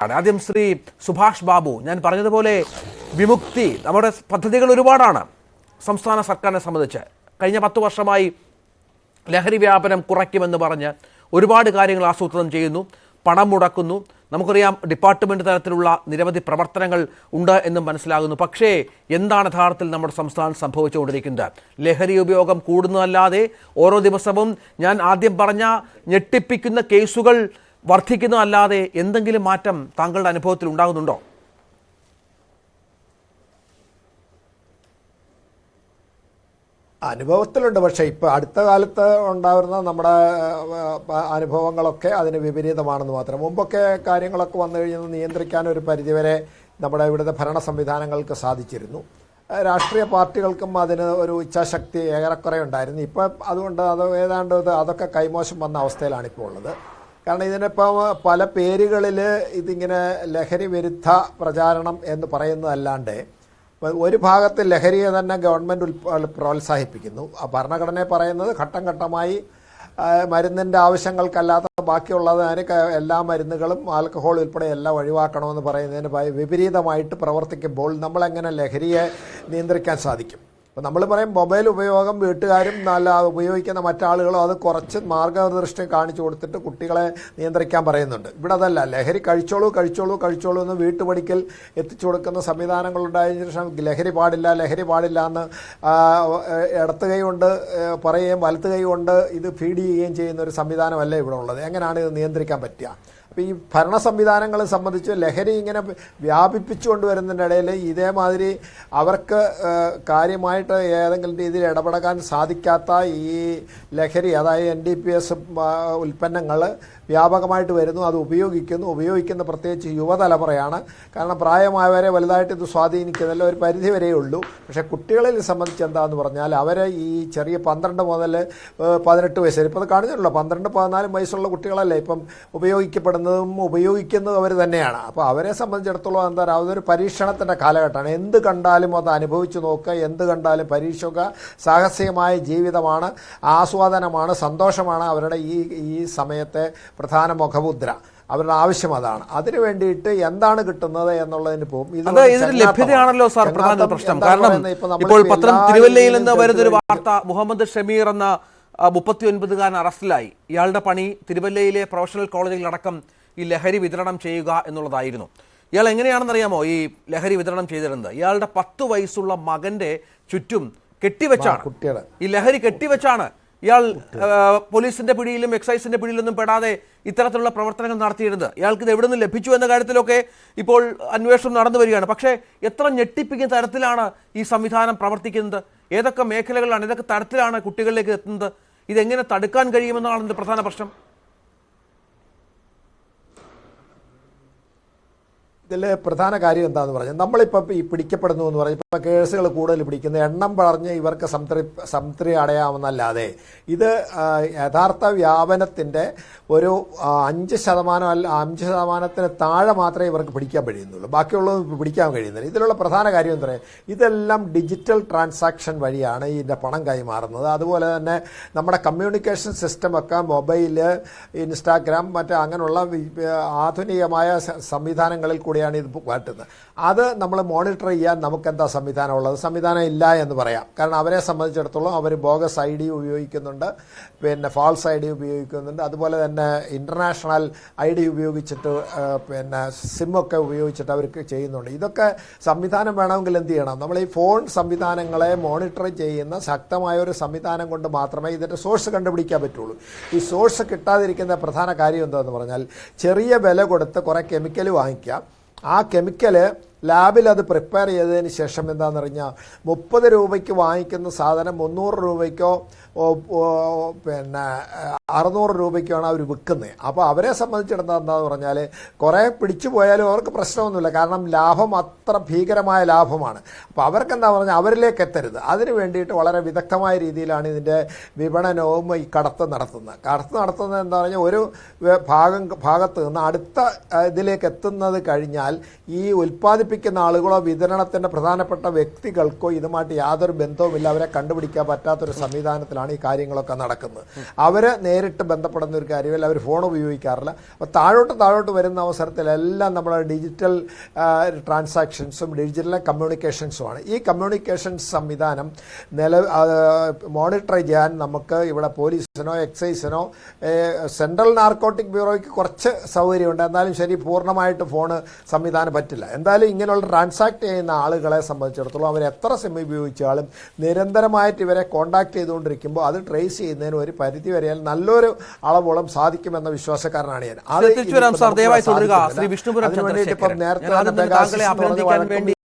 ആദ്യം ശ്രീ സുഭാഷ് ബാബു, ഞാൻ പറഞ്ഞതുപോലെ വിമുക്തി നമ്മുടെ പദ്ധതികൾ ഒരുപാടാണ് സംസ്ഥാന സർക്കാരിനെ സംബന്ധിച്ച്. കഴിഞ്ഞ 10 വർഷമായി ലഹരി വ്യാപനം കുറയ്ക്കുമെന്ന് പറഞ്ഞ് ഒരുപാട് കാര്യങ്ങൾ ആസൂത്രണം ചെയ്യുന്നു, പണം മുടക്കുന്നു. നമുക്കറിയാം ഡിപ്പാർട്ട്മെൻറ്റ് തലത്തിലുള്ള നിരവധി പ്രവർത്തനങ്ങൾ ഉണ്ട് എന്നും മനസ്സിലാകുന്നു. പക്ഷേ എന്താണ് യഥാർത്ഥത്തിൽ നമ്മുടെ സംസ്ഥാനം സംഭവിച്ചുകൊണ്ടിരിക്കുന്നത്? ലഹരി ഉപയോഗം കൂടുന്നതല്ലാതെ ഓരോ ദിവസവും ഞാൻ ആദ്യം പറഞ്ഞ ഞെട്ടിപ്പിക്കുന്ന കേസുകൾ വർദ്ധിക്കുന്നതല്ലാതെ എന്തെങ്കിലും മാറ്റം താങ്കളുടെ അനുഭവത്തിൽ ഉണ്ടാകുന്നുണ്ടോ? അനുഭവത്തിലുണ്ട്. പക്ഷേ ഇപ്പോൾ അടുത്ത കാലത്ത് ഉണ്ടാവുന്ന നമ്മുടെ അനുഭവങ്ങളൊക്കെ അതിന് വിപരീതമാണെന്ന് മാത്രം. മുമ്പൊക്കെ കാര്യങ്ങളൊക്കെ വന്നു കഴിഞ്ഞാൽ നിയന്ത്രിക്കാൻ ഒരു പരിധിവരെ നമ്മുടെ ഇവിടുത്തെ ഭരണ സംവിധാനങ്ങൾക്ക് സാധിച്ചിരുന്നു. രാഷ്ട്രീയ പാർട്ടികൾക്കും അതിന് ഒരു ഇച്ഛാശക്തി ഏറെക്കുറെ ഉണ്ടായിരുന്നു. ഇപ്പം അതുകൊണ്ട് ഏതാണ്ട് അതൊക്കെ കൈമോശം വന്ന അവസ്ഥയിലാണ് ഇപ്പോൾ ഉള്ളത്. കാരണം ഇതിനിപ്പം പല പേരുകളിൽ ഇതിങ്ങനെ ലഹരി വിരുദ്ധ പ്രചാരണം എന്ന് പറയുന്നതല്ലാണ്ട് ഒരു ഭാഗത്ത് ലഹരിയെ തന്നെ ഗവൺമെൻറ് പ്രോത്സാഹിപ്പിക്കുന്നു. ഭരണഘടനയെ പറയുന്നത് ഘട്ടം ഘട്ടമായി മരുന്നിൻ്റെ ആവശ്യങ്ങൾക്കല്ലാത്ത ബാക്കിയുള്ളതിന് എല്ലാ മരുന്നുകളും ആൽക്കഹോൾ ഉൾപ്പെടെ എല്ലാം ഒഴിവാക്കണമെന്ന് പറയുന്നതിന് വിപരീതമായിട്ട് പ്രവർത്തിക്കുമ്പോൾ നമ്മളെങ്ങനെ ലഹരിയെ നിയന്ത്രിക്കാൻ സാധിക്കും? അപ്പോൾ നമ്മൾ പറയും മൊബൈൽ ഉപയോഗം വീട്ടുകാരും നല്ല ഉപയോഗിക്കുന്ന മറ്റാളുകളും അത് കുറച്ച് മാർഗദർശനം കാണിച്ചു കൊടുത്തിട്ട് കുട്ടികളെ നിയന്ത്രിക്കാൻ പറയുന്നുണ്ട്. ഇവിടെ അതല്ല, ലഹരി കഴിച്ചോളൂ എന്ന് വീട്ടുപടിക്കൽ എത്തിച്ചു കൊടുക്കുന്ന സംവിധാനങ്ങളുണ്ടായതിനു ശേഷം ലഹരി പാടില്ല എന്ന് ഇടത്ത് കൈ കൊണ്ട് പറയുകയും വലത്ത് കൈ കൊണ്ട് ഇത് ഫീഡ് ചെയ്യുകയും ചെയ്യുന്ന ഒരു സംവിധാനമല്ല ഇവിടെ ഉള്ളത്. എങ്ങനെയാണ് ഇത് നിയന്ത്രിക്കാൻ പറ്റുക? അപ്പോൾ ഈ ഭരണ സംവിധാനങ്ങളെ സംബന്ധിച്ച് ലഹരി ഇങ്ങനെ വ്യാപിപ്പിച്ചു കൊണ്ടുവരുന്നതിൻ്റെ ഇടയിൽ ഇതേമാതിരി അവർക്ക് കാര്യമായിട്ട് ഏതെങ്കിലും രീതിയിൽ ഇടപെടാൻ സാധിക്കാത്ത ഈ ലഹരി, അതായത് NDPS ഉൽപ്പന്നങ്ങൾ വ്യാപകമായിട്ട് വരുന്നു, അത് ഉപയോഗിക്കുന്ന പ്രത്യേകിച്ച് യുവതലമുറയാണ്. കാരണം പ്രായമായവരെ വലുതായിട്ട് ഇത് സ്വാധീനിക്കുന്നില്ല, ഒരു പരിധി വരെയേ ഉള്ളൂ. പക്ഷേ കുട്ടികളിൽ സംബന്ധിച്ച് എന്താണെന്ന് പറഞ്ഞാൽ അവരെ ഈ ചെറിയ 12 മുതൽ 18 വയസ്സ് വരെ, ഇപ്പോൾ അത് കാണിച്ചിട്ടുള്ളൂ, 12-14 വയസ്സുള്ള കുട്ടികളല്ലേ ഇപ്പം ഉപയോഗിക്കുന്നതും അവർ തന്നെയാണ്. അപ്പോൾ അവരെ സംബന്ധിച്ചിടത്തോളം എന്താ പറയുക, അതൊരു പരീക്ഷണത്തിൻ്റെ കാലഘട്ടമാണ്. എന്ത് കണ്ടാലും അത് അനുഭവിച്ച് നോക്കുക, എന്ത് കണ്ടാലും പരീക്ഷിക്കുക. സാഹസികമായ ജീവിതമാണ്, ആസ്വാദനമാണ്, സന്തോഷമാണ് അവരുടെ ഈ സമയത്തെ പ്രധാന മുഖമുദ്ര. അവരുടെ ആവശ്യം അതാണ്. അതിനു വേണ്ടിയിട്ട് എന്താണ് കിട്ടുന്നത് എന്നുള്ളതിന് പോകും. ഇത് ലഭ്യതയാണല്ലോ സാർ പ്രധാന പ്രശ്നം. കാരണം ഇപ്പോൾ പത്രം തിരുവല്ലയിൽ നിന്ന് വരുന്നൊരു വാർത്ത, മുഹമ്മദ് ഷമീർ എന്ന 39-കാരൻ അറസ്റ്റിലായി. ഇയാളുടെ പണി തിരുവല്ലയിലെ പ്രൊഫഷണൽ കോളേജുകളടക്കം ഈ ലഹരി വിതരണം ചെയ്യുക എന്നുള്ളതായിരുന്നു. ഇയാൾ എങ്ങനെയാണെന്നറിയാമോ ഈ ലഹരി വിതരണം ചെയ്തിരുന്നത്? ഇയാളുടെ 10 വയസ്സുള്ള മകന്റെ ചുറ്റും കെട്ടിവെച്ചാണ്, ഈ ലഹരി കെട്ടിവെച്ചാണ് ഇയാൾ പോലീസിന്റെ പിടിയിലും എക്സൈസിന്റെ പിടിയിലൊന്നും പെടാതെ ഇത്തരത്തിലുള്ള പ്രവർത്തനങ്ങൾ നടത്തിയിരുന്നത്. ഇയാൾക്ക് ഇത് എവിടെ നിന്ന് ലഭിച്ചു എന്ന കാര്യത്തിലൊക്കെ ഇപ്പോൾ അന്വേഷണം നടന്നു വരികയാണ്. പക്ഷേ എത്ര ഞെട്ടിപ്പിക്കുന്ന തരത്തിലാണ് ഈ സംവിധാനം പ്രവർത്തിക്കുന്നത്? ഏതൊക്കെ മേഖലകളിലാണ്, ഏതൊക്കെ തരത്തിലാണ് കുട്ടികളിലേക്ക് എത്തുന്നത്? ഇതെങ്ങനെ തടുക്കാൻ കഴിയുമെന്നാണ് ഇതിന്റെ പ്രധാന പ്രശ്നം. ഇതിൽ പ്രധാന കാര്യം എന്താണെന്ന് പറഞ്ഞാൽ, നമ്മളിപ്പോൾ ഈ പിടിക്കപ്പെടുന്നു എന്ന് പറഞ്ഞാൽ ഇപ്പോൾ കേസുകൾ കൂടുതൽ പിടിക്കുന്ന എണ്ണം പറഞ്ഞ് ഇവർക്ക് സംതൃപ്തി അടയാമെന്നല്ലാതെ ഇത് യഥാർത്ഥ വ്യാപനത്തിൻ്റെ ഒരു 5% അല്ല 5%-ന് താഴെ മാത്രമേ ഇവർക്ക് പിടിക്കാൻ കഴിയുന്നുള്ളൂ. ബാക്കിയുള്ളത് പിടിക്കാൻ കഴിയുന്നില്ല. ഇതിലുള്ള പ്രധാന കാര്യം എന്താ പറയുക, ഇതെല്ലാം ഡിജിറ്റൽ ട്രാൻസാക്ഷൻ വഴിയാണ് ഇതിൻ്റെ പണം കൈമാറുന്നത്. അതുപോലെ തന്നെ നമ്മുടെ കമ്മ്യൂണിക്കേഷൻ സിസ്റ്റമൊക്കെ മൊബൈല്, ഇൻസ്റ്റാഗ്രാം, മറ്റ് അങ്ങനെയുള്ള ആധുനികമായ സംവിധാനങ്ങളിൽ കൂടി ഇത് കാട്ടുന്നത്. അത് നമ്മൾ മോണിറ്റർ ചെയ്യാൻ നമുക്കെന്താ സംവിധാനം ഉള്ളത്? സംവിധാനം ഇല്ല എന്ന് പറയാം. കാരണം അവരെ സംബന്ധിച്ചിടത്തോളം അവർ ബോഗസ് ID ഉപയോഗിക്കുന്നുണ്ട്, പിന്നെ ഫാൾസ് ID ഉപയോഗിക്കുന്നുണ്ട്, അതുപോലെ തന്നെ ഇൻ്റർനാഷണൽ ID ഉപയോഗിച്ചിട്ട് പിന്നെ സിമ്മൊക്കെ ഉപയോഗിച്ചിട്ട് അവർക്ക് ചെയ്യുന്നുണ്ട്. ഇതൊക്കെ സംവിധാനം വേണമെങ്കിൽ എന്ത് ചെയ്യണം? നമ്മൾ ഈ ഫോൺ സംവിധാനങ്ങളെ മോണിറ്റർ ചെയ്യുന്ന ശക്തമായ ഒരു സംവിധാനം കൊണ്ട് മാത്രമേ ഇതിൻ്റെ സോഴ്സ് കണ്ടുപിടിക്കാൻ പറ്റുള്ളൂ. ഈ സോഴ്സ് കിട്ടാതിരിക്കുന്ന പ്രധാന കാര്യം എന്താണെന്ന് പറഞ്ഞാൽ, ചെറിയ വില കൊടുത്ത് കുറേ കെമിക്കൽ വാങ്ങിക്കാം. ആ കെമിക്കല് ലാബിൽ അത് പ്രിപ്പയർ ചെയ്തതിന് ശേഷം എന്താണെന്ന് പറഞ്ഞാൽ 30 രൂപയ്ക്ക് വാങ്ങിക്കുന്ന സാധനം 300 രൂപയ്ക്കോ പിന്നെ 600 രൂപയ്ക്കാണ് അവർ വിൽക്കുന്നത്. അപ്പോൾ അവരെ സംബന്ധിച്ചിടത്തോളം എന്താണെന്ന് പറഞ്ഞാൽ കുറേ പിടിച്ചു പോയാലും അവർക്ക് പ്രശ്നമൊന്നുമില്ല. കാരണം ലാഭം അത്ര ഭീകരമായ ലാഭമാണ്. അപ്പോൾ അവർക്ക് എന്താ പറഞ്ഞാൽ അവരിലേക്ക് എത്തരുത്. അതിന് വേണ്ടിയിട്ട് വളരെ വിദഗ്ധമായ രീതിയിലാണ് ഇതിൻ്റെ വിപണനവും ഈ കടത്ത് നടത്തുന്നത് എന്താ പറഞ്ഞാൽ ഒരു ഭാഗത്ത് നിന്ന് അടുത്ത ഇതിലേക്ക് എത്തുന്നത് കഴിഞ്ഞാൽ ഈ ഉൽപ്പാദിപ്പിക്കുന്ന ആളുകളോ വിതരണത്തിൻ്റെ പ്രധാനപ്പെട്ട വ്യക്തികൾക്കോ ഇതുമായിട്ട് യാതൊരു ബന്ധവുമില്ല. അവരെ കണ്ടുപിടിക്കാൻ പറ്റാത്തൊരു സംവിധാനത്തിലാണ് ഈ കാര്യങ്ങളൊക്കെ നടക്കുന്നത്. അവർ നേരിട്ട് ബന്ധപ്പെടുന്ന ഒരു കാര്യമില്ല, അവർ ഫോൺ ഉപയോഗിക്കാറില്ല. അപ്പോൾ താഴോട്ട് വരുന്ന അവസരത്തിലെല്ലാം നമ്മുടെ ഡിജിറ്റൽ ട്രാൻസാക്ഷൻസും ഡിജിറ്റൽ കമ്മ്യൂണിക്കേഷൻസുമാണ്. ഈ കമ്മ്യൂണിക്കേഷൻസ് സംവിധാനം മോണിറ്റർ ചെയ്യാൻ നമുക്ക് ഇവിടെ പോലീസിനോ എക്സൈസിനോ സെൻട്രൽ നാർക്കോട്ടിക് ബ്യൂറോയ്ക്ക് കുറച്ച് സൗകര്യമുണ്ട്. എന്നാലും ശരി, പൂർണ്ണമായിട്ട് ഫോണ് സംവിധാനം പറ്റില്ല. എന്തായാലും ഇങ്ങനെയുള്ള ട്രാൻസാക്ട് ചെയ്യുന്ന ആളുകളെ സംബന്ധിച്ചിടത്തോളം അവർ എത്ര സിം ഉപയോഗിച്ചാലും നിരന്തരമായിട്ട് ഇവരെ കോൺടാക്ട് ചെയ്തുകൊണ്ടിരിക്കുമ്പോൾ അത് ട്രേസ് ചെയ്യുന്നതിന് ഒരു പരിധി വരെ നല്ലൊരു അളവോളം സാധിക്കുമെന്ന വിശ്വാസക്കാരനാണ് ഞാൻ. അത്